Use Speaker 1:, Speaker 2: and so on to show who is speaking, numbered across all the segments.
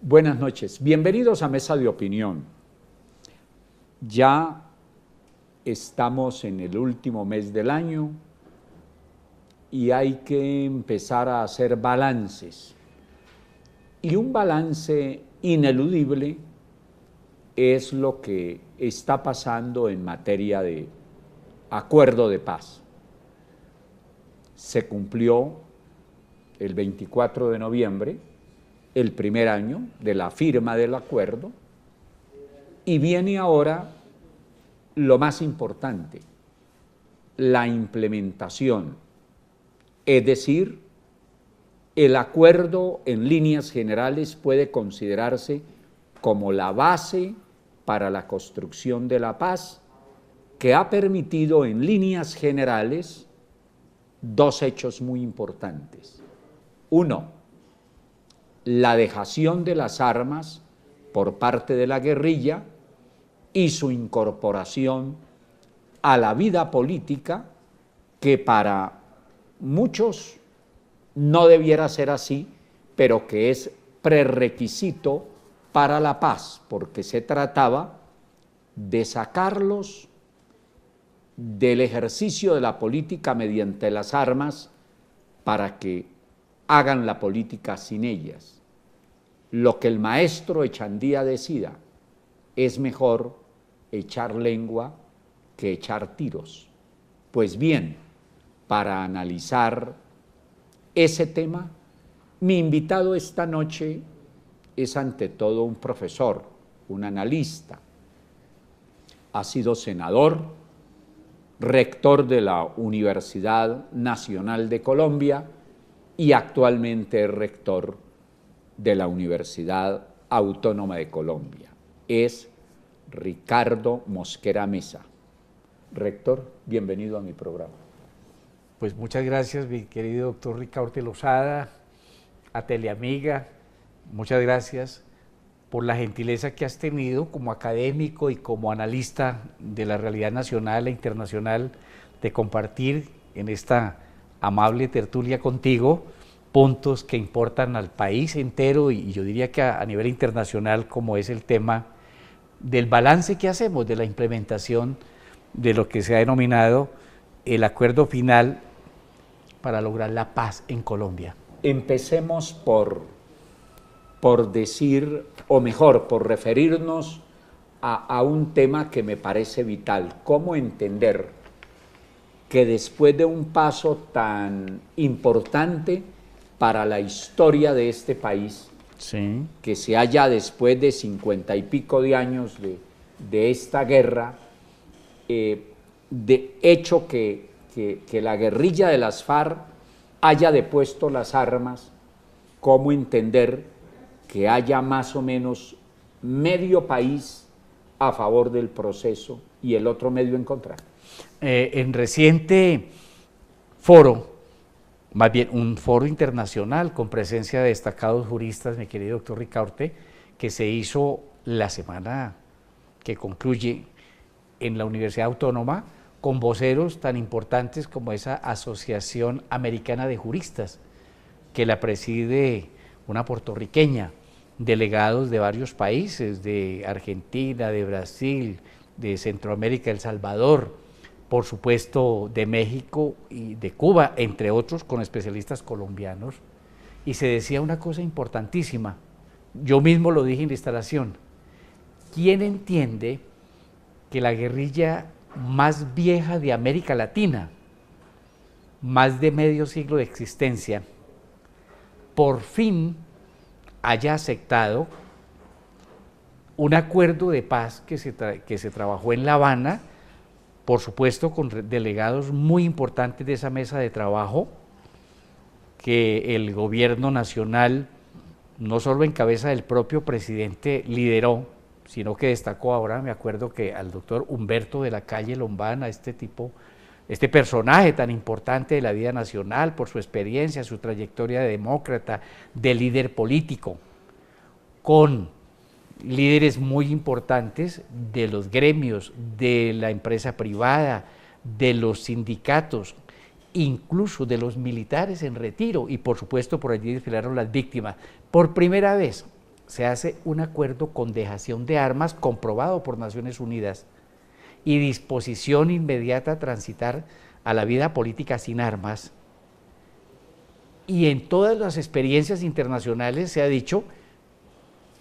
Speaker 1: Buenas noches, bienvenidos a Mesa de Opinión. Ya estamos en el último mes del año y hay que empezar a hacer balances. Y un balance ineludible es lo que está pasando en materia de acuerdo de paz. Se cumplió el 24 de noviembre, el primer año de la firma del acuerdo, y viene ahora lo más importante, la implementación, es decir, el acuerdo en líneas generales puede considerarse como la base para la construcción de la paz, que ha permitido en líneas generales dos hechos muy importantes. Uno, la dejación de las armas por parte de la guerrilla y su incorporación a la vida política, que para muchos no debiera ser así, pero que es prerequisito para la paz, porque se trataba de sacarlos del ejercicio de la política mediante las armas para que hagan la política sin ellas. Lo que el maestro Echandía decida, es mejor echar lengua que echar tiros. Pues bien, para analizar ese tema, mi invitado esta noche es ante todo un profesor, un analista. Ha sido senador, rector de la Universidad Nacional de Colombia y actualmente es rector de la Universidad Autónoma de Colombia. Es Ricardo Mosquera Mesa. Rector, bienvenido a mi programa.
Speaker 2: Pues muchas gracias, mi querido doctor Ricardo Lozada, a Teleamiga, muchas gracias por la gentileza que has tenido como académico y como analista de la realidad nacional e internacional de compartir en esta amable tertulia contigo puntos que importan al país entero y yo diría que a nivel internacional, como es el tema del balance que hacemos de la implementación de lo que se ha denominado el acuerdo final para lograr la paz en Colombia.
Speaker 1: Empecemos por decir, o mejor, por referirnos a un tema que me parece vital. ¿Cómo entender que después de un paso tan importante para la historia de este país,
Speaker 2: sí,
Speaker 1: que se haya después de 50 y pico de años de esta guerra, de hecho que la guerrilla de las FARC haya depuesto las armas, cómo entender que haya más o menos medio país a favor del proceso y el otro medio en contra?
Speaker 2: En reciente foro, más bien un foro internacional con presencia de destacados juristas, mi querido doctor Ricaurte, que se hizo la semana que concluye en la Universidad Autónoma, con voceros tan importantes como esa Asociación Americana de Juristas, que la preside una puertorriqueña, delegados de varios países, de Argentina, de Brasil, de Centroamérica, El Salvador, por supuesto de México y de Cuba, entre otros, con especialistas colombianos, y se decía una cosa importantísima, yo mismo lo dije en la instalación: ¿quién entiende que la guerrilla más vieja de América Latina, más de medio siglo de existencia, por fin haya aceptado un acuerdo de paz que se trabajó en La Habana, por supuesto con delegados muy importantes de esa mesa de trabajo, que el gobierno nacional, no solo en cabeza del propio presidente, lideró, sino que destacó ahora, me acuerdo que al doctor Humberto de la Calle Lombana, este personaje tan importante de la vida nacional por su experiencia, su trayectoria de demócrata, de líder político, con líderes muy importantes de los gremios, de la empresa privada, de los sindicatos, incluso de los militares en retiro, y por supuesto por allí desfilaron las víctimas. Por primera vez se hace un acuerdo con dejación de armas comprobado por Naciones Unidas y disposición inmediata a transitar a la vida política sin armas, y en todas las experiencias internacionales se ha dicho,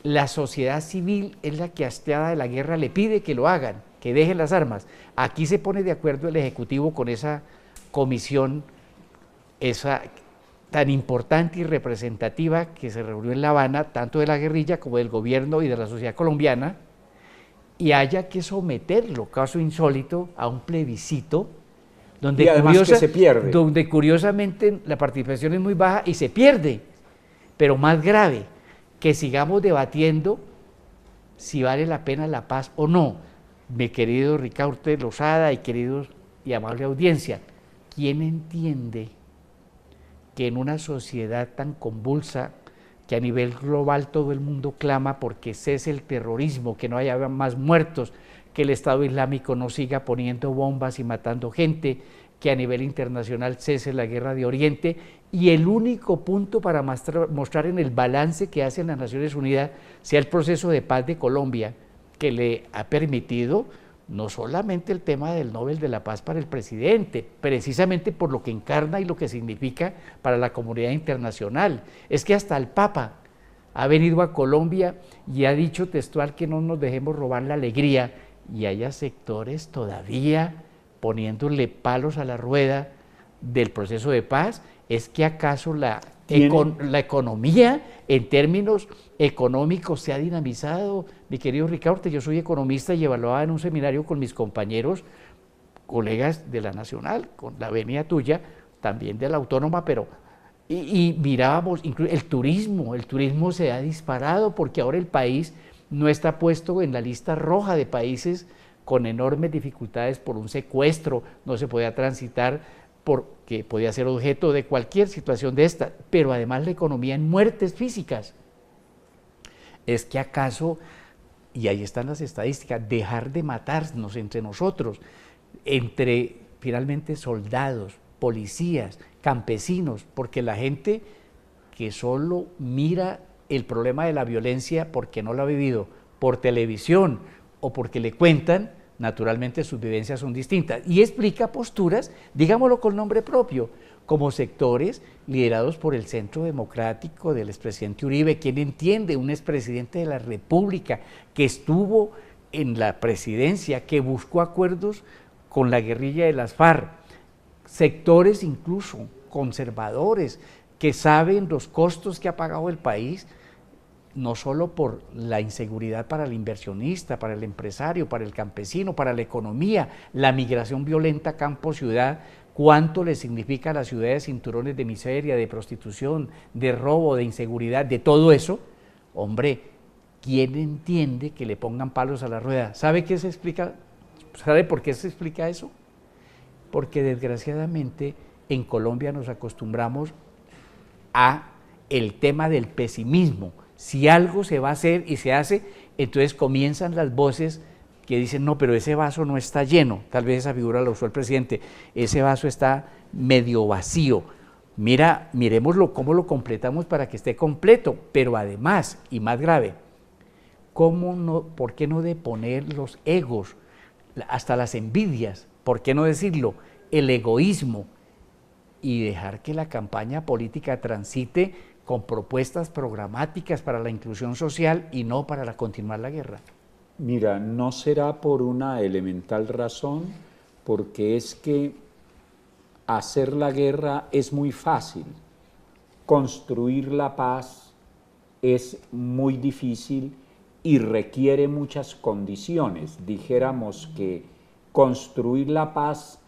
Speaker 2: la sociedad civil es la que hastiada de la guerra le pide que lo hagan, que dejen las armas. Aquí se pone de acuerdo el Ejecutivo con esa comisión, esa tan importante y representativa que se reunió en La Habana, tanto de la guerrilla como del gobierno y de la sociedad colombiana, y haya que someterlo, caso insólito, a un plebiscito, donde,
Speaker 1: y además que se pierde.
Speaker 2: Donde curiosamente la participación es muy baja y se pierde, pero más grave, que sigamos debatiendo si vale la pena la paz o no. Mi querido Ricaurte Lozada y queridos y amable audiencia, ¿quién entiende que en una sociedad tan convulsa, que a nivel global todo el mundo clama porque cese el terrorismo, que no haya más muertos, que el Estado Islámico no siga poniendo bombas y matando gente, que a nivel internacional cese la guerra de Oriente, y el único punto para mostrar en el balance que hacen las Naciones Unidas sea el proceso de paz de Colombia, que le ha permitido no solamente el tema del Nobel de la Paz para el presidente, precisamente por lo que encarna y lo que significa para la comunidad internacional, es que hasta el Papa ha venido a Colombia y ha dicho textual que no nos dejemos robar la alegría, y haya sectores todavía poniéndole palos a la rueda del proceso de paz. ¿Es que acaso la economía en términos económicos se ha dinamizado? Mi querido Ricaurte, yo soy economista y evaluaba en un seminario con mis compañeros, colegas de la Nacional, con la venia tuya, también de la Autónoma, pero y mirábamos el turismo se ha disparado porque ahora el país no está puesto en la lista roja de países con enormes dificultades por un secuestro, no se podía transitar porque podía ser objeto de cualquier situación de esta, pero además la economía en muertes físicas. ¿Es que acaso, y ahí están las estadísticas, dejar de matarnos entre nosotros, entre finalmente soldados, policías, campesinos, porque la gente que solo mira el problema de la violencia porque no lo ha vivido por televisión o porque le cuentan, naturalmente sus vivencias son distintas, y explica posturas, digámoslo con nombre propio, como sectores liderados por el Centro Democrático del expresidente Uribe, quien entiende, un expresidente de la República que estuvo en la presidencia, que buscó acuerdos con la guerrilla de las FARC, sectores incluso conservadores que saben los costos que ha pagado el país, no solo por la inseguridad para el inversionista, para el empresario, para el campesino, para la economía, la migración violenta campo-ciudad, cuánto le significa a las ciudades cinturones de miseria, de prostitución, de robo, de inseguridad, de todo eso. Hombre, ¿quién entiende que le pongan palos a la rueda? ¿Sabe qué se explica? ¿Sabe por qué se explica eso? Porque desgraciadamente en Colombia nos acostumbramos a el tema del pesimismo. Si algo se va a hacer y se hace, entonces comienzan las voces que dicen, no, pero ese vaso no está lleno, tal vez esa figura la usó el presidente, ese vaso está medio vacío, miremoslo cómo lo completamos para que esté completo, pero además, y más grave, ¿por qué no deponer los egos, hasta las envidias, por qué no decirlo, el egoísmo, y dejar que la campaña política transite con propuestas programáticas para la inclusión social y no para continuar la guerra?
Speaker 1: Mira, no será por una elemental razón, porque es que hacer la guerra es muy fácil, construir la paz es muy difícil y requiere muchas condiciones. Dijéramos que construir la paz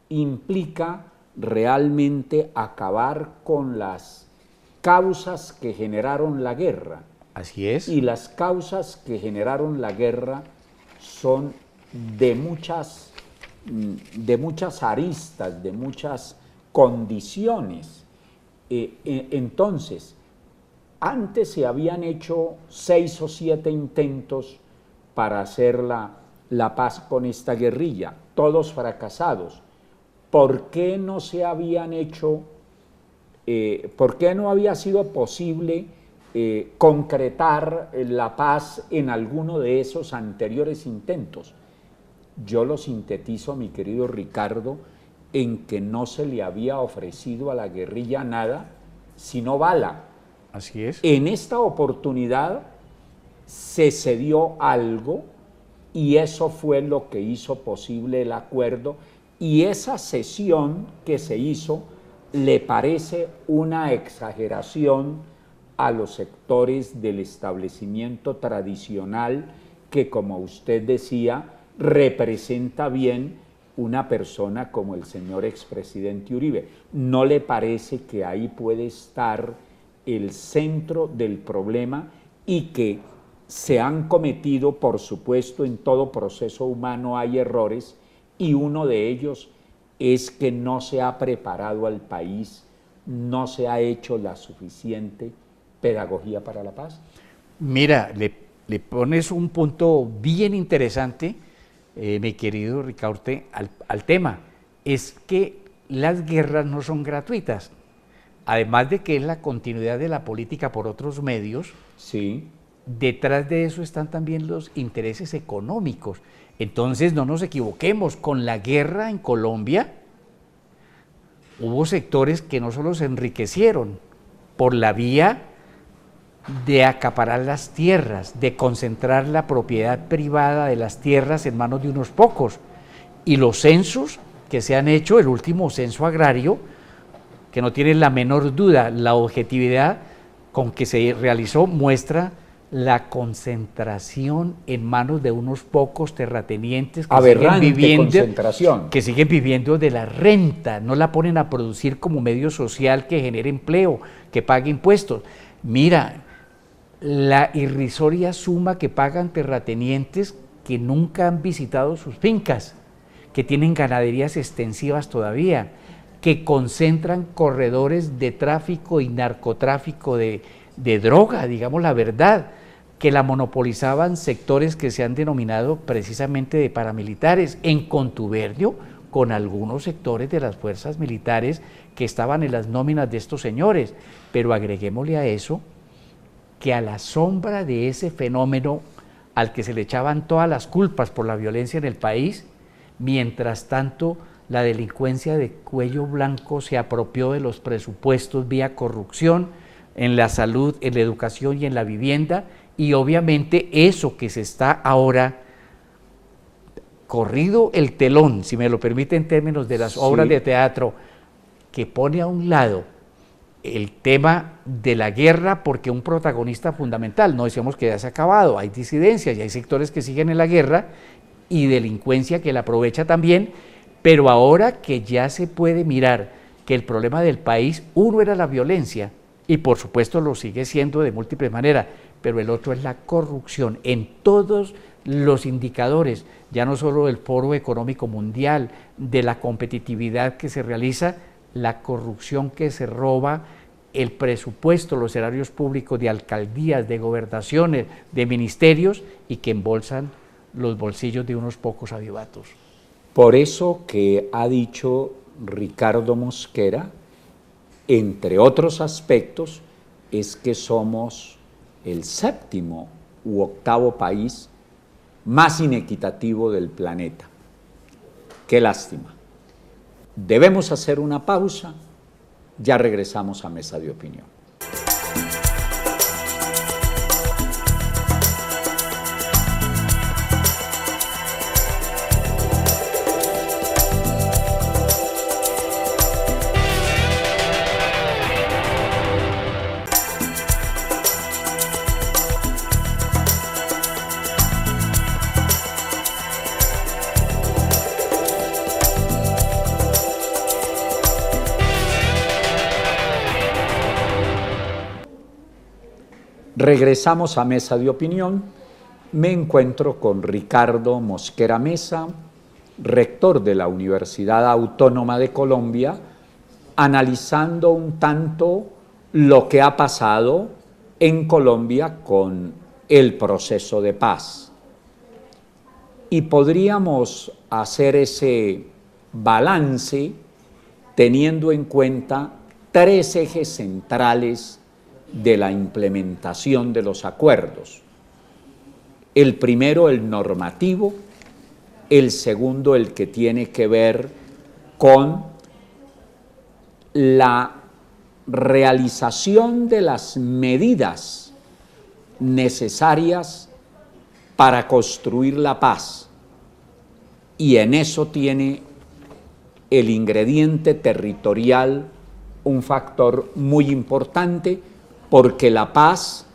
Speaker 1: implica realmente acabar con las causas que generaron la guerra.
Speaker 2: Así es.
Speaker 1: Y las causas que generaron la guerra son de muchas aristas, de muchas condiciones. Entonces, antes se habían hecho 6 o 7 intentos para hacer la paz con esta guerrilla, todos fracasados. ¿Por qué no se habían hecho, por qué no había sido posible concretar la paz en alguno de esos anteriores intentos. Yo lo sintetizo, mi querido Ricardo, en que no se le había ofrecido a la guerrilla nada sino bala.
Speaker 2: Así es.
Speaker 1: En esta oportunidad se cedió algo y eso fue lo que hizo posible el acuerdo, y esa cesión que se hizo le parece una exageración a los sectores del establecimiento tradicional que, como usted decía, representa bien una persona como el señor expresidente Uribe. ¿No le parece que ahí puede estar el centro del problema y que se han cometido, por supuesto, en todo proceso humano hay errores, y uno de ellos es que no se ha preparado al país, no se ha hecho la suficiente pedagogía para la paz?
Speaker 2: Mira, le pones un punto bien interesante, mi querido Ricaurte, al tema. Es que las guerras no son gratuitas, además de que es la continuidad de la política por otros medios.
Speaker 1: Sí.
Speaker 2: Detrás de eso están también los intereses económicos. Entonces no nos equivoquemos, con la guerra en Colombia hubo sectores que no solo se enriquecieron por la vía de acaparar las tierras, de concentrar la propiedad privada de las tierras en manos de unos pocos, y los censos que se han hecho, el último censo agrario, que no tiene la menor duda, la objetividad con que se realizó muestra la concentración en manos de unos pocos terratenientes que siguen viviendo de la renta, no la ponen a producir como medio social que genere empleo, que pague impuestos. Mira, la irrisoria suma que pagan terratenientes que nunca han visitado sus fincas, que tienen ganaderías extensivas todavía, que concentran corredores de tráfico y narcotráfico de droga, digamos la verdad, que la monopolizaban sectores que se han denominado precisamente de paramilitares, en contubernio con algunos sectores de las fuerzas militares que estaban en las nóminas de estos señores. Pero agreguémosle a eso que a la sombra de ese fenómeno al que se le echaban todas las culpas por la violencia en el país, mientras tanto la delincuencia de cuello blanco se apropió de los presupuestos vía corrupción en la salud, en la educación y en la vivienda, y obviamente eso que se está ahora corrido el telón, si me lo permite en términos de las obras de teatro, que pone a un lado el tema de la guerra porque un protagonista fundamental, no decimos que ya se ha acabado, hay disidencias y hay sectores que siguen en la guerra y delincuencia que la aprovecha también, pero ahora que ya se puede mirar que el problema del país, uno era la violencia y por supuesto lo sigue siendo de múltiples maneras, pero el otro es la corrupción en todos los indicadores, ya no solo del Foro Económico Mundial, de la competitividad que se realiza, la corrupción que se roba el presupuesto, los erarios públicos de alcaldías, de gobernaciones, de ministerios y que embolsan los bolsillos de unos pocos avivatos.
Speaker 1: Por eso que ha dicho Ricardo Mosquera, entre otros aspectos, es que somos el séptimo u octavo país más inequitativo del planeta. Qué lástima. Debemos hacer una pausa, ya regresamos a Mesa de Opinión. Regresamos a Mesa de Opinión. Me encuentro con Ricardo Mosquera Mesa, rector de la Universidad Autónoma de Colombia, analizando un tanto lo que ha pasado en Colombia con el proceso de paz. Y podríamos hacer ese balance teniendo en cuenta tres ejes centrales de la implementación de los acuerdos. El primero, el normativo, el segundo, el que tiene que ver con la realización de las medidas necesarias para construir la paz. Y en eso tiene el ingrediente territorial un factor muy importante, porque la paz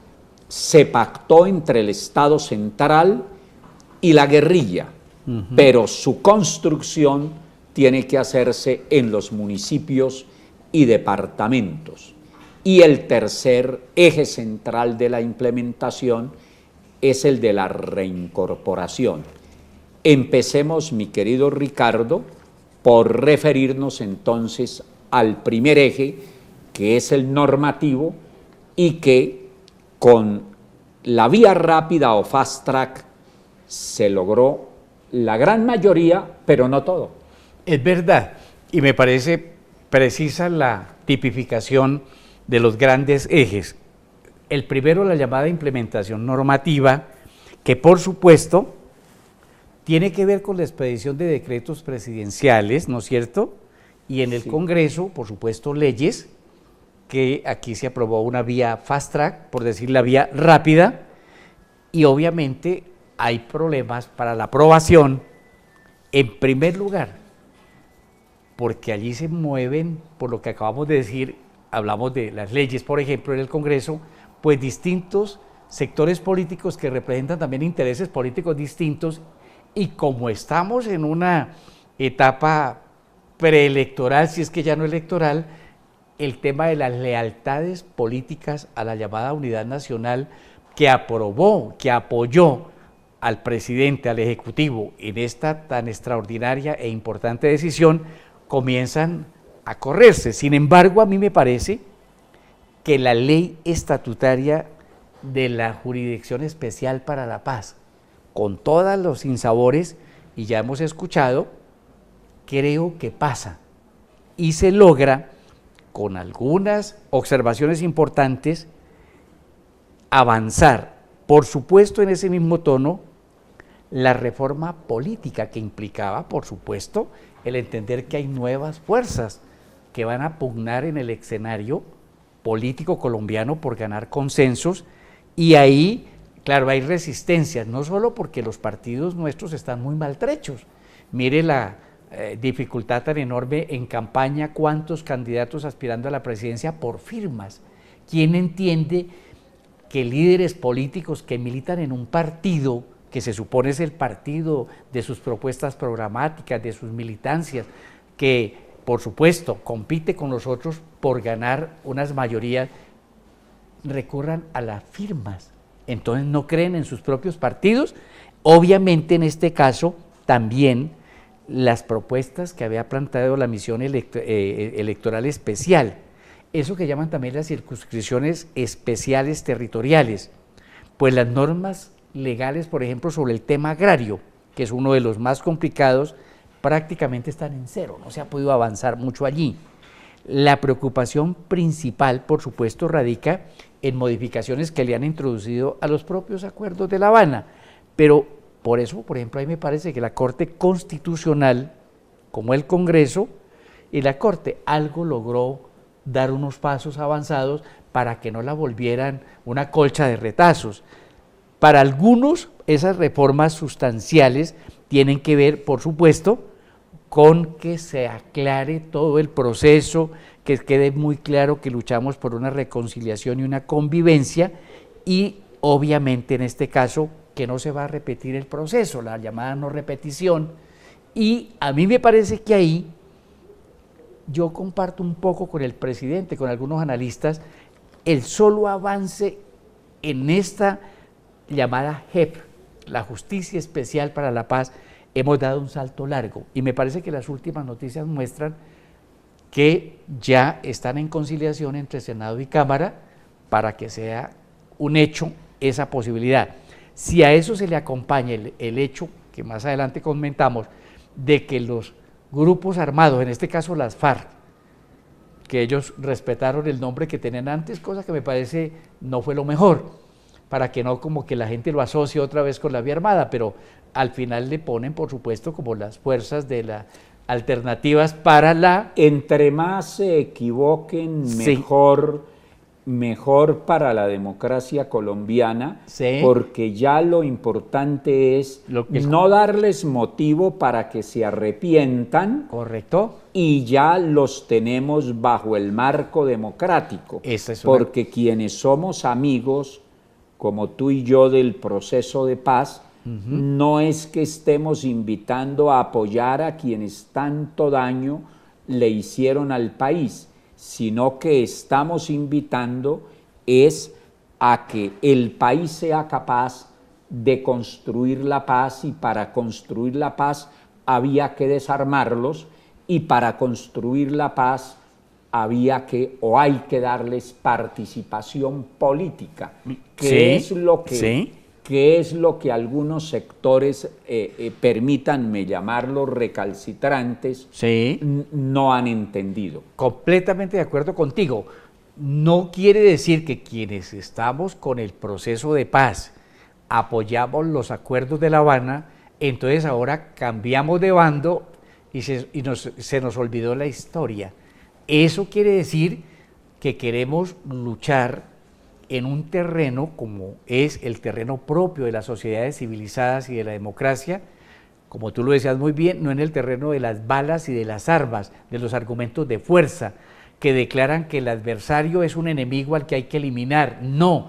Speaker 1: se pactó entre el Estado central y la guerrilla, pero su construcción tiene que hacerse en los municipios y departamentos. Y el tercer eje central de la implementación es el de la reincorporación. Empecemos, mi querido Ricardo, por referirnos entonces al primer eje, que es el normativo, y que con la vía rápida o fast track se logró la gran mayoría, pero no todo.
Speaker 2: Es verdad, y me parece precisa la tipificación de los grandes ejes. El primero, la llamada implementación normativa, que por supuesto tiene que ver con la expedición de decretos presidenciales, ¿no es cierto? Y en el Congreso, por supuesto, leyes, que aquí se aprobó una vía fast track, por decir la vía rápida, y obviamente hay problemas para la aprobación, en primer lugar, porque allí se mueven, por lo que acabamos de decir, hablamos de las leyes, por ejemplo, en el Congreso, pues distintos sectores políticos que representan también intereses políticos distintos, y como estamos en una etapa preelectoral, si es que ya no electoral, el tema de las lealtades políticas a la llamada unidad nacional que aprobó, que apoyó al presidente, al Ejecutivo en esta tan extraordinaria e importante decisión, comienzan a correrse. Sin embargo, a mí me parece que la ley estatutaria de la Jurisdicción Especial para la Paz, con todos los sinsabores, y ya hemos escuchado, creo que pasa y se logra, con algunas observaciones importantes, avanzar, por supuesto en ese mismo tono, la reforma política que implicaba, por supuesto, el entender que hay nuevas fuerzas que van a pugnar en el escenario político colombiano por ganar consensos, y ahí, claro, hay resistencias, no solo porque los partidos nuestros están muy maltrechos. Mire la dificultad tan enorme en campaña, cuántos candidatos aspirando a la presidencia por firmas. ¿Quién entiende que líderes políticos que militan en un partido, que se supone es el partido de sus propuestas programáticas, de sus militancias, que por supuesto compite con los otros por ganar unas mayorías, recurran a las firmas? Entonces no creen en sus propios partidos. Obviamente en este caso también las propuestas que había planteado la misión electoral especial, eso que llaman también las circunscripciones especiales territoriales, pues las normas legales, por ejemplo, sobre el tema agrario, que es uno de los más complicados, prácticamente están en cero, no se ha podido avanzar mucho allí. La preocupación principal, por supuesto, radica en modificaciones que le han introducido a los propios acuerdos de La Habana, pero por eso, por ejemplo, a mí me parece que la Corte Constitucional, como el Congreso y la Corte, algo logró dar unos pasos avanzados para que no la volvieran una colcha de retazos. Para algunos, esas reformas sustanciales tienen que ver, por supuesto, con que se aclare todo el proceso, que quede muy claro que luchamos por una reconciliación y una convivencia, y obviamente en este caso que no se va a repetir el proceso, la llamada no repetición. Y a mí me parece que ahí yo comparto un poco con el presidente, con algunos analistas, el solo avance en esta llamada JEP, la Justicia Especial para la Paz, hemos dado un salto largo, y me parece que las últimas noticias muestran que ya están en conciliación entre Senado y Cámara para que sea un hecho esa posibilidad. Si a eso se le acompaña el hecho que más adelante comentamos, de que los grupos armados, en este caso las FARC, que ellos respetaron el nombre que tenían antes, cosa que me parece no fue lo mejor, para que no como que la gente lo asocie otra vez con la vía armada, pero al final le ponen, por supuesto, como las fuerzas de las alternativas para la...
Speaker 1: Entre más se equivoquen,
Speaker 2: Sí.
Speaker 1: mejor para la democracia colombiana,
Speaker 2: Sí.
Speaker 1: porque ya lo importante es no darles motivo para que se arrepientan.
Speaker 2: Correcto.
Speaker 1: Y ya los tenemos bajo el marco democrático, porque quienes somos amigos, como tú y yo, del proceso de paz, no es que estemos invitando a apoyar a quienes tanto daño le hicieron al país, sino que estamos invitando es a que el país sea capaz de construir la paz, y para construir la paz había que desarmarlos, y para construir la paz había que o hay que darles participación política, que es lo que algunos sectores, permítanme llamarlos recalcitrantes, no han entendido.
Speaker 2: Completamente de acuerdo contigo. No quiere decir que quienes estamos con el proceso de paz apoyamos los acuerdos de La Habana, entonces ahora cambiamos de bando y se nos olvidó la historia. Eso quiere decir que queremos luchar en un terreno como es el terreno propio de las sociedades civilizadas y de la democracia, como tú lo decías muy bien, no en el terreno de las balas y de las armas, de los argumentos de fuerza, que declaran que el adversario es un enemigo al que hay que eliminar. No,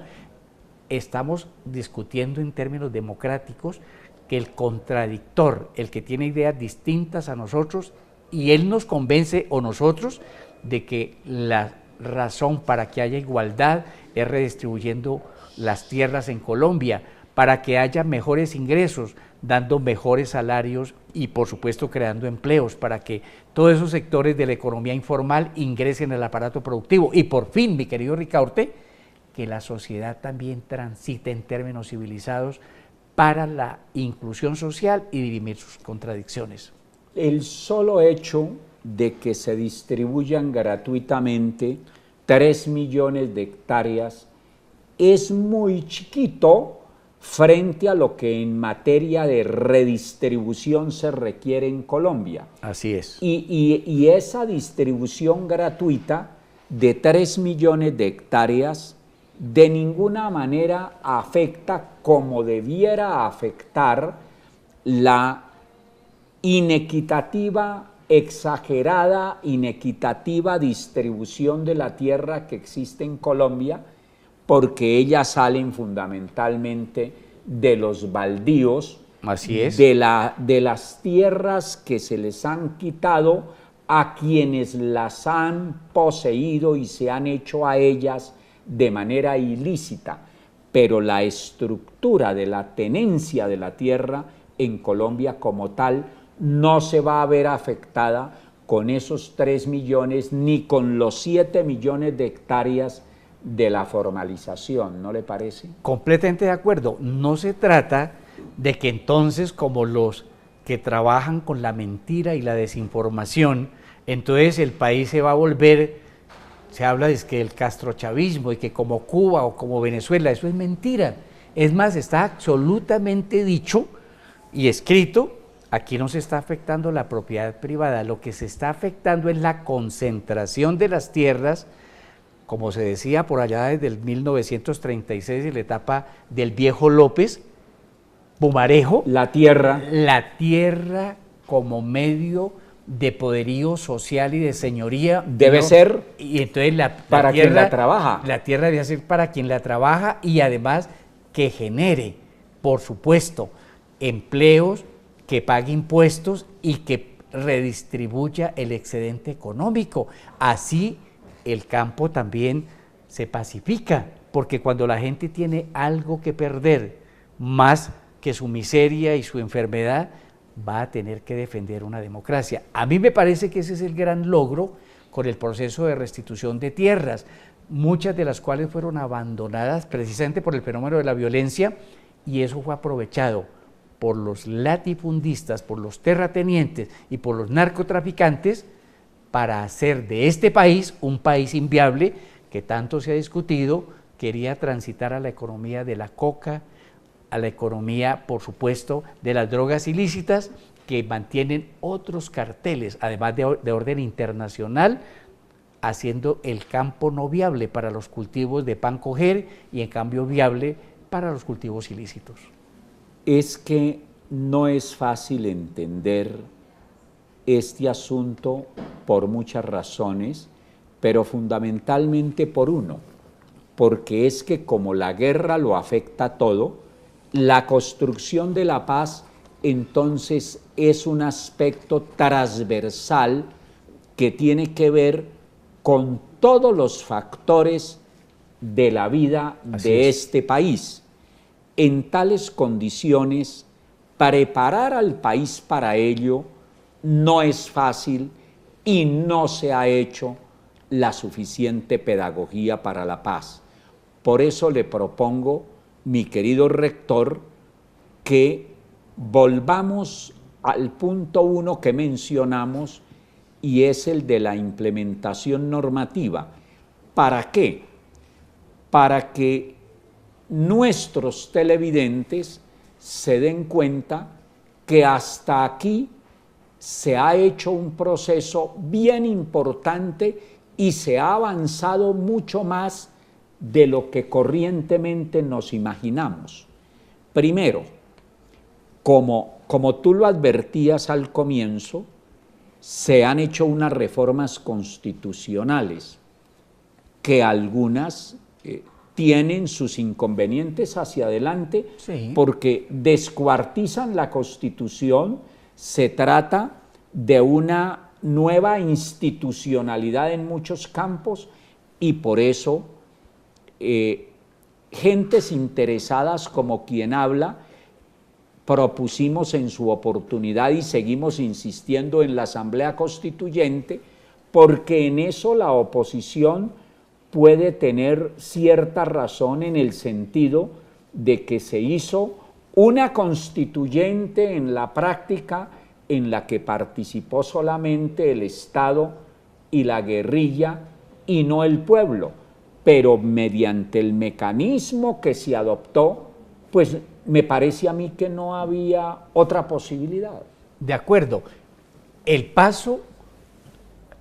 Speaker 2: estamos discutiendo en términos democráticos que el contradictor, el que tiene ideas distintas a nosotros, y él nos convence o nosotros de que la razón para que haya igualdad es redistribuyendo las tierras en Colombia, para que haya mejores ingresos, dando mejores salarios y por supuesto creando empleos, para que todos esos sectores de la economía informal ingresen al aparato productivo. Y por fin, mi querido Ricaurte, que la sociedad también transite en términos civilizados para la inclusión social y dirimir sus contradicciones.
Speaker 1: El solo hecho de que se distribuyan gratuitamente 3 millones de hectáreas es muy chiquito frente a lo que en materia de redistribución se requiere en Colombia.
Speaker 2: Así es.
Speaker 1: Y esa distribución gratuita de 3 millones de hectáreas de ninguna manera afecta como debiera afectar la inequitativa, exagerada, inequitativa distribución de la tierra que existe en Colombia, porque ellas salen fundamentalmente de los baldíos,
Speaker 2: así es,
Speaker 1: de las tierras que se les han quitado a quienes las han poseído y se han hecho a ellas de manera ilícita, pero la estructura de la tenencia de la tierra en Colombia como tal no se va a ver afectada con esos 3 millones ni con los 7 millones de hectáreas de la formalización, ¿no le parece?
Speaker 2: Completamente de acuerdo. No se trata de que entonces, como los que trabajan con la mentira y la desinformación, entonces el país se va a volver, se habla de que el castrochavismo y que como Cuba o como Venezuela, eso es mentira. Es más, está absolutamente dicho y escrito, aquí no se está afectando la propiedad privada, lo que se está afectando es la concentración de las tierras, como se decía por allá desde el 1936 en la etapa del viejo López, Pumarejo.
Speaker 1: La tierra
Speaker 2: como medio de poderío social y de señoría.
Speaker 1: Debe ser
Speaker 2: y entonces
Speaker 1: para quien la trabaja.
Speaker 2: La tierra debe ser para quien la trabaja y además que genere, por supuesto, empleos, que pague impuestos y que redistribuya el excedente económico. Así el campo también se pacifica, porque cuando la gente tiene algo que perder, más que su miseria y su enfermedad, va a tener que defender una democracia. A mí me parece que ese es el gran logro con el proceso de restitución de tierras, muchas de las cuales fueron abandonadas precisamente por el fenómeno de la violencia, y eso fue aprovechado por los latifundistas, por los terratenientes y por los narcotraficantes para hacer de este país un país inviable que tanto se ha discutido. Quería transitar a la economía de la coca, a la economía, por supuesto, de las drogas ilícitas que mantienen otros carteles, además de orden internacional, haciendo el campo no viable para los cultivos de pan coger y en cambio viable para los cultivos ilícitos.
Speaker 1: Es que no es fácil entender este asunto por muchas razones, pero fundamentalmente por uno, porque es que como la guerra lo afecta todo, la construcción de la paz entonces es un aspecto transversal que tiene que ver con todos los factores de la vida de este país. En tales condiciones, preparar al país para ello no es fácil y no se ha hecho la suficiente pedagogía para la paz. Por eso le propongo, mi querido rector, que volvamos al punto 1 que mencionamos, y es el de la implementación normativa. ¿Para qué? Para que nuestros televidentes se den cuenta que hasta aquí se ha hecho un proceso bien importante y se ha avanzado mucho más de lo que corrientemente nos imaginamos. Primero, como tú lo advertías al comienzo, se han hecho unas reformas constitucionales que algunas tienen sus inconvenientes hacia adelante, sí, porque descuartizan la Constitución. Se trata de una nueva institucionalidad en muchos campos y por eso gentes interesadas como quien habla propusimos en su oportunidad y seguimos insistiendo en la Asamblea Constituyente, porque en eso la oposición puede tener cierta razón en el sentido de que se hizo una constituyente en la práctica en la que participó solamente el Estado y la guerrilla y no el pueblo, pero mediante el mecanismo que se adoptó, pues me parece a mí que no había otra posibilidad.
Speaker 2: De acuerdo. El paso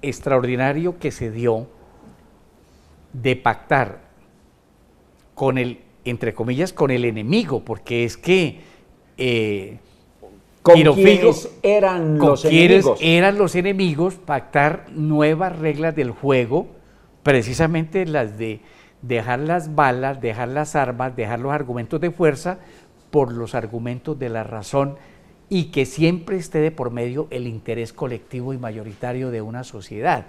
Speaker 2: extraordinario que se dio de pactar con el, entre comillas, con el enemigo, porque es que
Speaker 1: ¿con quiénes eran los enemigos?
Speaker 2: Eran los enemigos, pactar nuevas reglas del juego, precisamente las de dejar las balas, dejar las armas, dejar los argumentos de fuerza por los argumentos de la razón, y que siempre esté de por medio el interés colectivo y mayoritario de una sociedad.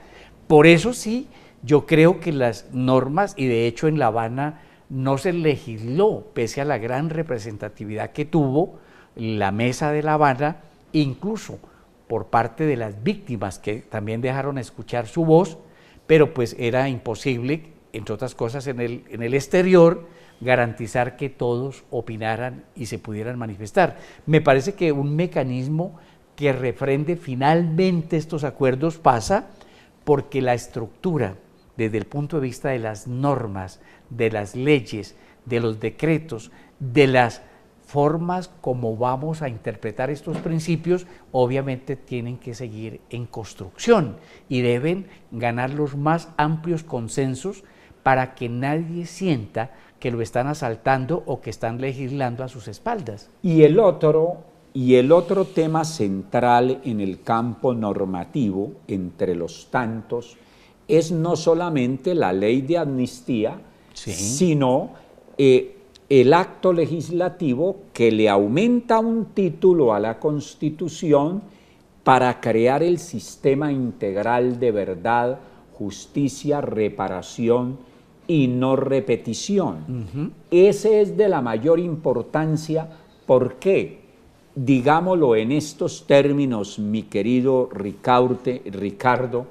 Speaker 2: Por eso sí, yo creo que las normas, y de hecho en La Habana no se legisló, pese a la gran representatividad que tuvo la Mesa de La Habana, incluso por parte de las víctimas que también dejaron escuchar su voz, pero pues era imposible, entre otras cosas en el exterior, garantizar que todos opinaran y se pudieran manifestar. Me parece que un mecanismo que refrende finalmente estos acuerdos pasa porque la estructura, desde el punto de vista de las normas, de las leyes, de los decretos, de las formas como vamos a interpretar estos principios, obviamente tienen que seguir en construcción y deben ganar los más amplios consensos para que nadie sienta que lo están asaltando o que están legislando a sus espaldas.
Speaker 1: Y el otro tema central en el campo normativo, entre los tantos, es no solamente la ley de amnistía, sí, sino el acto legislativo que le aumenta un título a la Constitución para crear el sistema integral de verdad, justicia, reparación y no repetición. Ese es de la mayor importancia. ¿Por qué? Digámoslo en estos términos, mi querido Ricardo,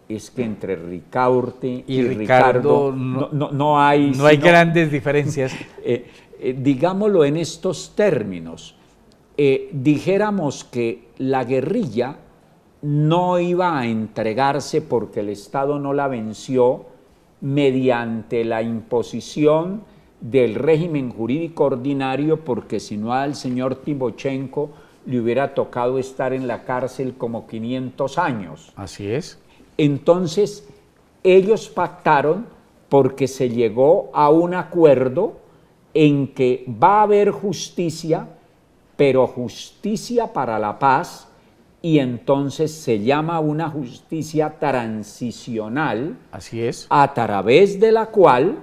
Speaker 1: es que entre Ricaurte y Ricardo no hay
Speaker 2: grandes diferencias.
Speaker 1: Digámoslo en estos términos, dijéramos que la guerrilla no iba a entregarse porque el Estado no la venció mediante la imposición del régimen jurídico ordinario, porque si no al señor Timochenko le hubiera tocado estar en la cárcel como 500 años.
Speaker 2: Así es.
Speaker 1: Entonces, ellos pactaron porque se llegó a un acuerdo en que va a haber justicia, pero justicia para la paz, y entonces se llama una justicia transicional.
Speaker 2: Así es.
Speaker 1: A través de la cual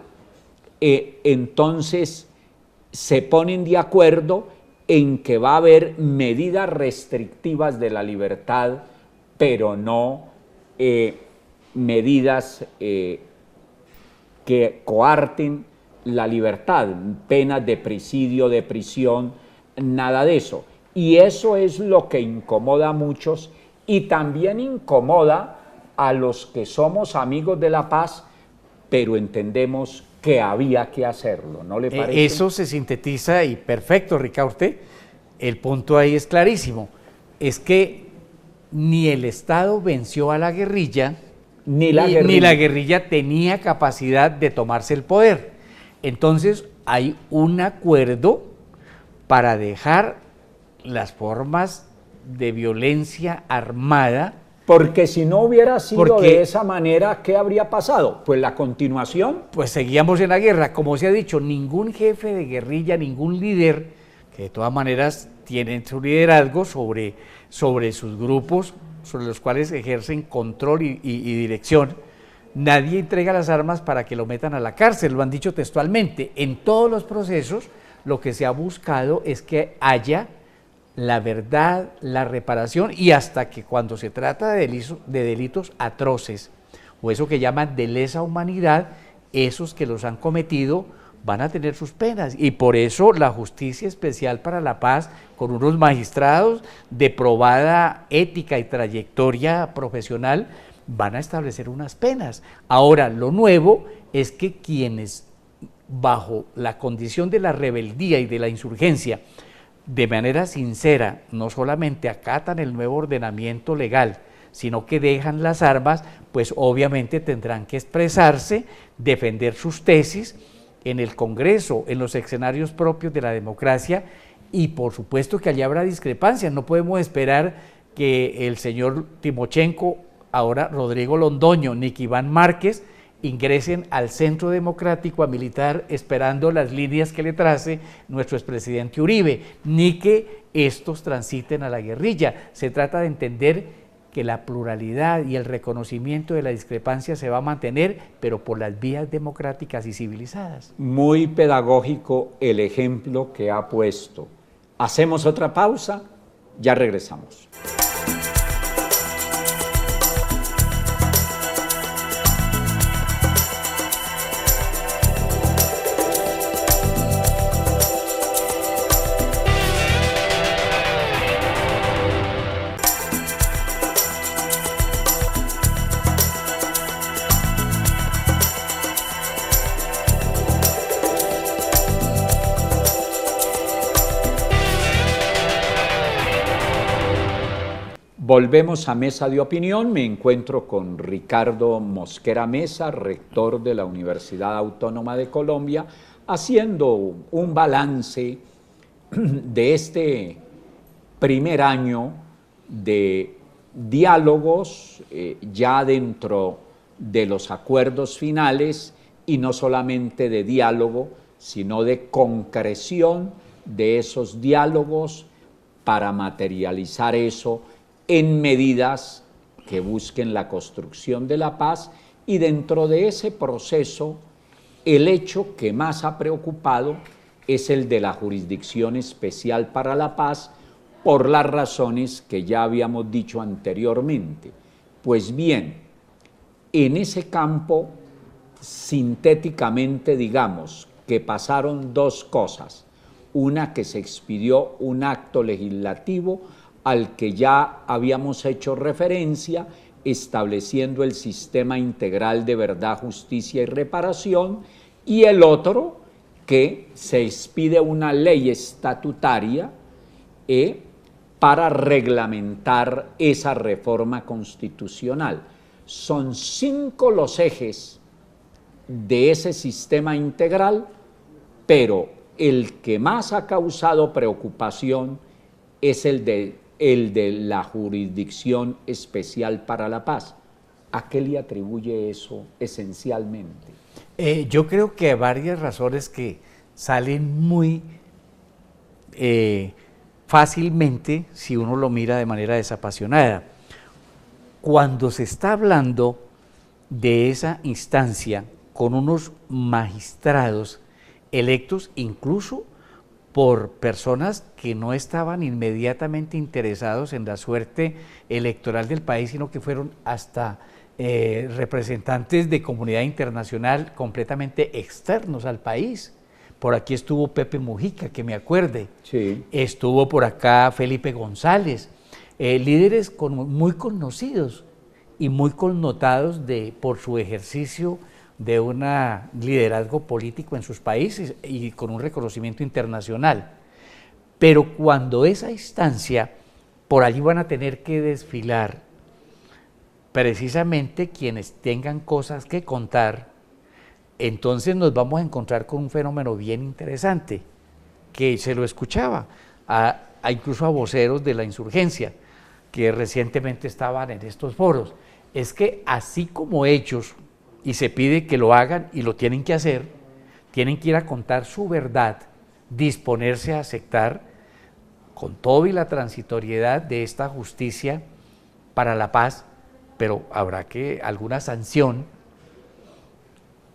Speaker 1: entonces se ponen de acuerdo en que va a haber medidas restrictivas de la libertad, pero no medidas que coarten la libertad, penas de presidio, de prisión, nada de eso. Y eso es lo que incomoda a muchos y también incomoda a los que somos amigos de la paz, pero entendemos que había que hacerlo, ¿no le parece?
Speaker 2: Eso se sintetiza y perfecto, Ricaurte. El punto ahí es clarísimo. Es que ni el Estado venció a la guerrilla, ni la guerrilla tenía capacidad de tomarse el poder. Entonces hay un acuerdo para dejar las formas de violencia armada.
Speaker 1: Porque si no hubiera sido de esa manera, ¿qué habría pasado? Pues la continuación.
Speaker 2: Pues seguíamos en la guerra. Como se ha dicho, ningún jefe de guerrilla, ningún líder, que de todas maneras tienen su liderazgo sobre sus grupos, sobre los cuales ejercen control y dirección, nadie entrega las armas para que lo metan a la cárcel, lo han dicho textualmente. En todos los procesos lo que se ha buscado es que haya la verdad, la reparación, y hasta que cuando se trata de delitos atroces, o eso que llaman de lesa humanidad, esos que los han cometido van a tener sus penas. Y por eso la Justicia Especial para la Paz, con unos magistrados de probada ética y trayectoria profesional, van a establecer unas penas. Ahora, lo nuevo es que quienes, bajo la condición de la rebeldía y de la insurgencia, de manera sincera, no solamente acatan el nuevo ordenamiento legal, sino que dejan las armas, pues obviamente tendrán que expresarse, defender sus tesis en el Congreso, en los escenarios propios de la democracia, y por supuesto que allí habrá discrepancias. No podemos esperar que el señor Timochenko, ahora Rodrigo Londoño, ni que Iván Márquez ingresen al Centro Democrático a militar esperando las líneas que le trace nuestro expresidente Uribe, ni que estos transiten a la guerrilla. Se trata de entender que la pluralidad y el reconocimiento de la discrepancia se va a mantener, pero por las vías democráticas y civilizadas.
Speaker 1: Muy pedagógico el ejemplo que ha puesto. Hacemos otra pausa, ya regresamos. Volvemos a Mesa de Opinión. Me encuentro con Ricardo Mosquera Mesa, rector de la Universidad Autónoma de Colombia, haciendo un balance de este primer año de diálogos ya dentro de los acuerdos finales, y no solamente de diálogo, sino de concreción de esos diálogos para materializar eso en medidas que busquen la construcción de la paz. Y dentro de ese proceso, el hecho que más ha preocupado es el de la Jurisdicción Especial para la Paz, por las razones que ya habíamos dicho anteriormente. Pues bien, en ese campo, sintéticamente digamos que pasaron dos cosas. Una, que se expidió un acto legislativo al que ya habíamos hecho referencia, estableciendo el sistema integral de verdad, justicia y reparación, y el otro, que se expide una ley estatutaria para reglamentar esa reforma constitucional. Son 5 los ejes de ese sistema integral, pero el que más ha causado preocupación es el de la Jurisdicción Especial para la Paz. ¿A qué le atribuye eso esencialmente?
Speaker 2: Yo creo que hay varias razones que salen muy fácilmente si uno lo mira de manera desapasionada. Cuando se está hablando de esa instancia con unos magistrados electos incluso por personas que no estaban inmediatamente interesados en la suerte electoral del país, sino que fueron hasta representantes de comunidad internacional completamente externos al país. Por aquí estuvo Pepe Mujica, que me acuerde.
Speaker 1: Sí.
Speaker 2: Estuvo por acá Felipe González, líderes muy conocidos y muy connotados por su ejercicio de un liderazgo político en sus países y con un reconocimiento internacional. Pero cuando esa instancia, por allí van a tener que desfilar precisamente quienes tengan cosas que contar, entonces nos vamos a encontrar con un fenómeno bien interesante, que se lo escuchaba incluso a voceros de la insurgencia, que recientemente estaban en estos foros. Es que así como ellos, y se pide que lo hagan y lo tienen que hacer, tienen que ir a contar su verdad, disponerse a aceptar con todo y la transitoriedad de esta justicia para la paz, pero habrá que alguna sanción.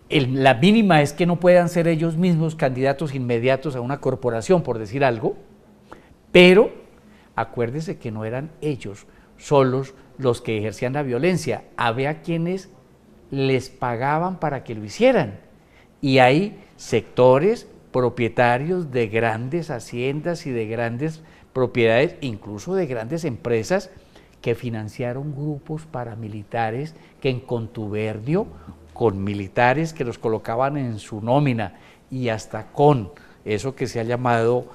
Speaker 2: La mínima es que no puedan ser ellos mismos candidatos inmediatos a una corporación, por decir algo, pero acuérdese que no eran ellos solos los que ejercían la violencia, había quienes les pagaban para que lo hicieran, y hay sectores propietarios de grandes haciendas y de grandes propiedades, incluso de grandes empresas, que financiaron grupos paramilitares que en contubernio con militares que los colocaban en su nómina y hasta con eso que se ha llamado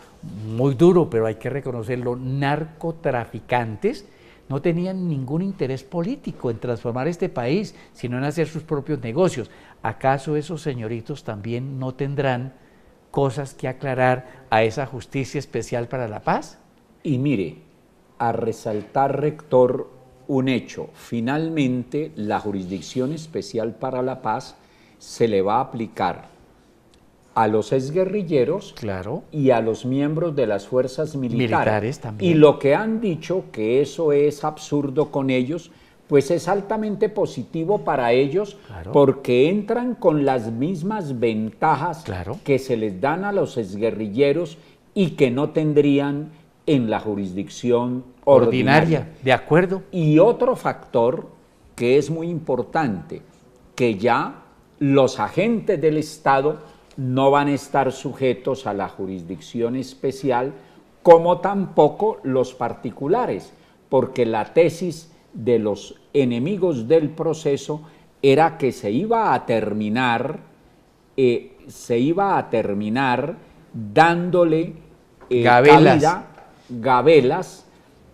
Speaker 2: muy duro, pero hay que reconocerlo, narcotraficantes, no tenían ningún interés político en transformar este país, sino en hacer sus propios negocios. ¿Acaso esos señoritos también no tendrán cosas que aclarar a esa justicia especial para la paz?
Speaker 1: Y mire, a resaltar, rector, un hecho. Finalmente, la Jurisdicción Especial para la Paz se le va a aplicar a los exguerrilleros,
Speaker 2: claro,
Speaker 1: y a los miembros de las fuerzas militares
Speaker 2: también.
Speaker 1: Y lo que han dicho, que eso es absurdo con ellos, pues es altamente positivo para ellos,
Speaker 2: claro,
Speaker 1: porque entran con las mismas ventajas,
Speaker 2: claro,
Speaker 1: que se les dan a los exguerrilleros y que no tendrían en la jurisdicción ordinaria.
Speaker 2: De acuerdo.
Speaker 1: Y otro factor que es muy importante, que ya los agentes del Estado no van a estar sujetos a la jurisdicción especial, como tampoco los particulares, porque la tesis de los enemigos del proceso era que se iba a terminar dándole gabelas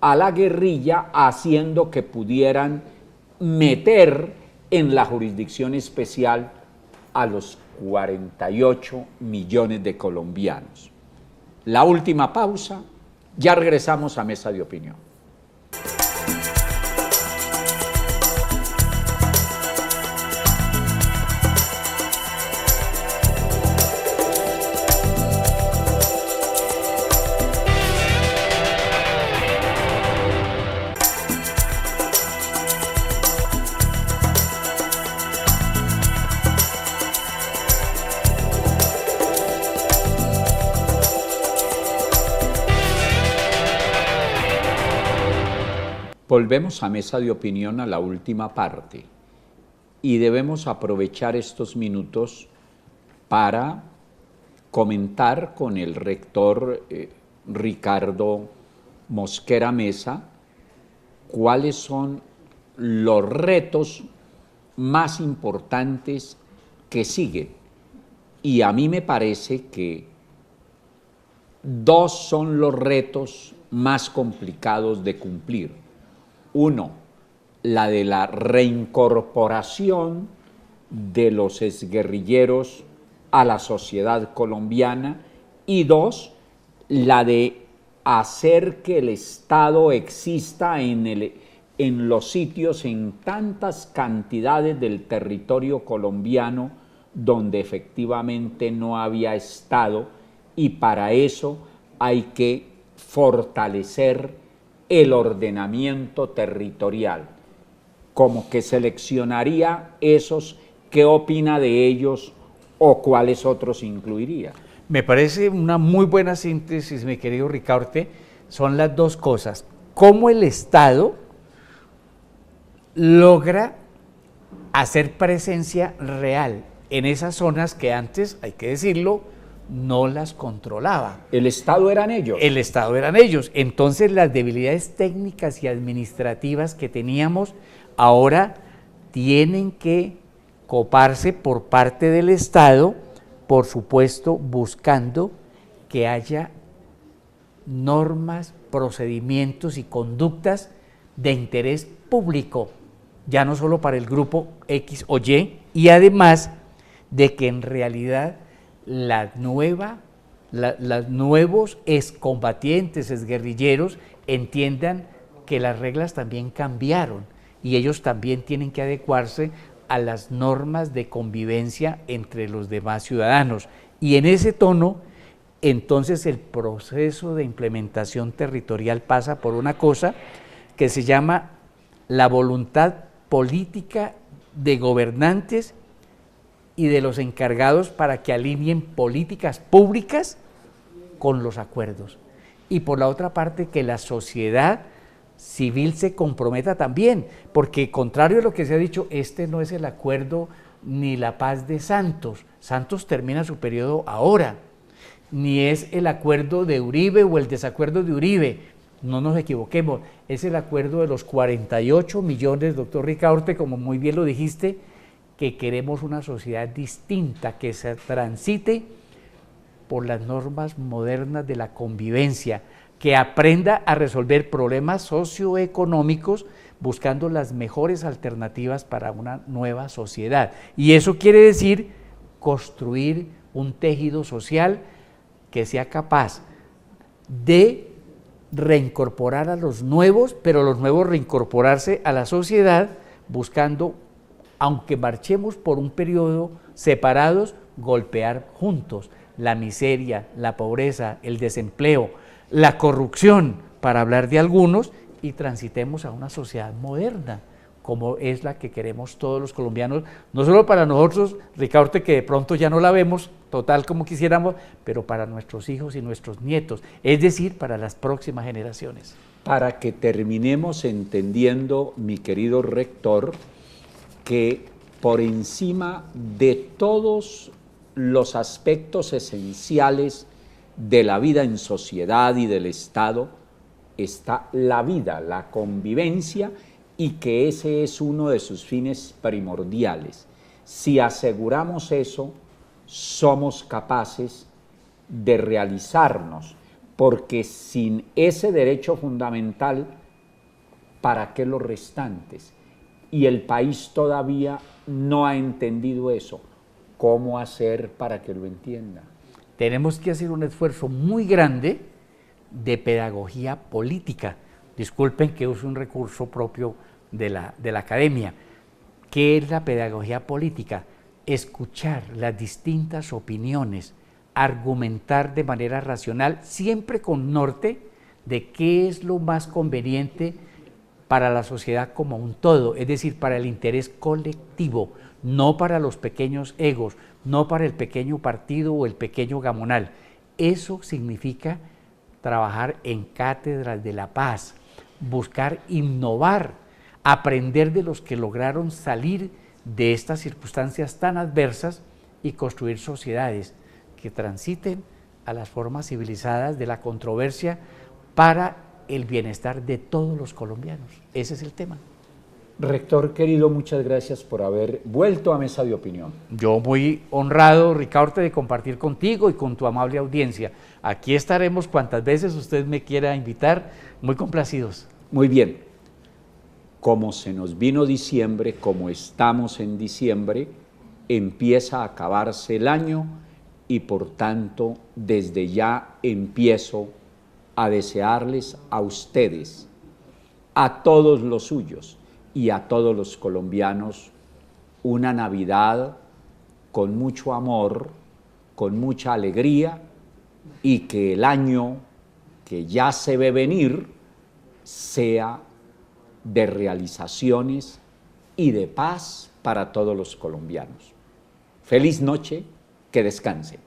Speaker 1: a la guerrilla, haciendo que pudieran meter en la jurisdicción especial a los 48 millones de colombianos. La última pausa, ya regresamos a Mesa de Opinión. Volvemos a Mesa de Opinión, a la última parte, y debemos aprovechar estos minutos para comentar con el rector Ricardo Mosquera Mesa cuáles son los retos más importantes que siguen. Y a mí me parece que dos son los retos más complicados de cumplir. Uno, la de la reincorporación de los exguerrilleros a la sociedad colombiana, y dos, la de hacer que el Estado exista en los sitios, en tantas cantidades del territorio colombiano donde efectivamente no había Estado, y para eso hay que fortalecer el ordenamiento territorial. Como que seleccionaría esos, ¿qué opina de ellos o cuáles otros incluiría?
Speaker 2: Me parece una muy buena síntesis, mi querido Ricaurte. Son las dos cosas: cómo el Estado logra hacer presencia real en esas zonas que antes, hay que decirlo, no las controlaba.
Speaker 1: El Estado eran ellos.
Speaker 2: El Estado eran ellos. Entonces las debilidades técnicas y administrativas que teníamos ahora tienen que coparse por parte del Estado, por supuesto buscando que haya normas, procedimientos y conductas de interés público, ya no solo para el grupo X o Y, y además de que en realidad los nuevos excombatientes, exguerrilleros, entiendan que las reglas también cambiaron y ellos también tienen que adecuarse a las normas de convivencia entre los demás ciudadanos. Y en ese tono, entonces el proceso de implementación territorial pasa por una cosa que se llama la voluntad política de gobernantes y de los encargados para que alineen políticas públicas con los acuerdos. Y por la otra parte, que la sociedad civil se comprometa también, porque contrario a lo que se ha dicho, este no es el acuerdo ni la paz de Santos. Santos termina su periodo ahora, ni es el acuerdo de Uribe o el desacuerdo de Uribe. No nos equivoquemos, es el acuerdo de los 48 millones, doctor Ricaurte, como muy bien lo dijiste, que queremos una sociedad distinta, que se transite por las normas modernas de la convivencia, que aprenda a resolver problemas socioeconómicos buscando las mejores alternativas para una nueva sociedad. Y eso quiere decir construir un tejido social que sea capaz de reincorporar a los nuevos, pero los nuevos reincorporarse a la sociedad buscando, aunque marchemos por un periodo separados, golpear juntos la miseria, la pobreza, el desempleo, la corrupción, para hablar de algunos, y transitemos a una sociedad moderna, como es la que queremos todos los colombianos, no solo para nosotros, Ricaurte, que de pronto ya no la vemos total como quisiéramos, pero para nuestros hijos y nuestros nietos, es decir, para las próximas generaciones.
Speaker 1: Para que terminemos entendiendo, mi querido rector, que por encima de todos los aspectos esenciales de la vida en sociedad y del Estado está la vida, la convivencia, y que ese es uno de sus fines primordiales. Si aseguramos eso, somos capaces de realizarnos, porque sin ese derecho fundamental, ¿para qué los restantes? Y el país todavía no ha entendido eso. ¿Cómo hacer para que lo entienda?
Speaker 2: Tenemos que hacer un esfuerzo muy grande de pedagogía política. Disculpen que use un recurso propio de la academia. ¿Qué es la pedagogía política? Escuchar las distintas opiniones, argumentar de manera racional, siempre con norte de qué es lo más conveniente para la sociedad como un todo, es decir, para el interés colectivo, no para los pequeños egos, no para el pequeño partido o el pequeño gamonal. Eso significa trabajar en cátedras de la paz, buscar innovar, aprender de los que lograron salir de estas circunstancias tan adversas y construir sociedades que transiten a las formas civilizadas de la controversia para el bienestar de todos los colombianos. Ese es el tema.
Speaker 1: Rector querido, muchas gracias por haber vuelto a Mesa de Opinión.
Speaker 2: Yo muy honrado, Ricaurte, de compartir contigo y con tu amable audiencia. Aquí estaremos cuantas veces usted me quiera invitar, muy complacidos.
Speaker 1: Muy bien. Como se nos vino diciembre, como estamos en diciembre, empieza a acabarse el año y por tanto desde ya empiezo a desearles a ustedes, a todos los suyos y a todos los colombianos una Navidad con mucho amor, con mucha alegría y que el año que ya se ve venir sea de realizaciones y de paz para todos los colombianos. Feliz noche, que descansen.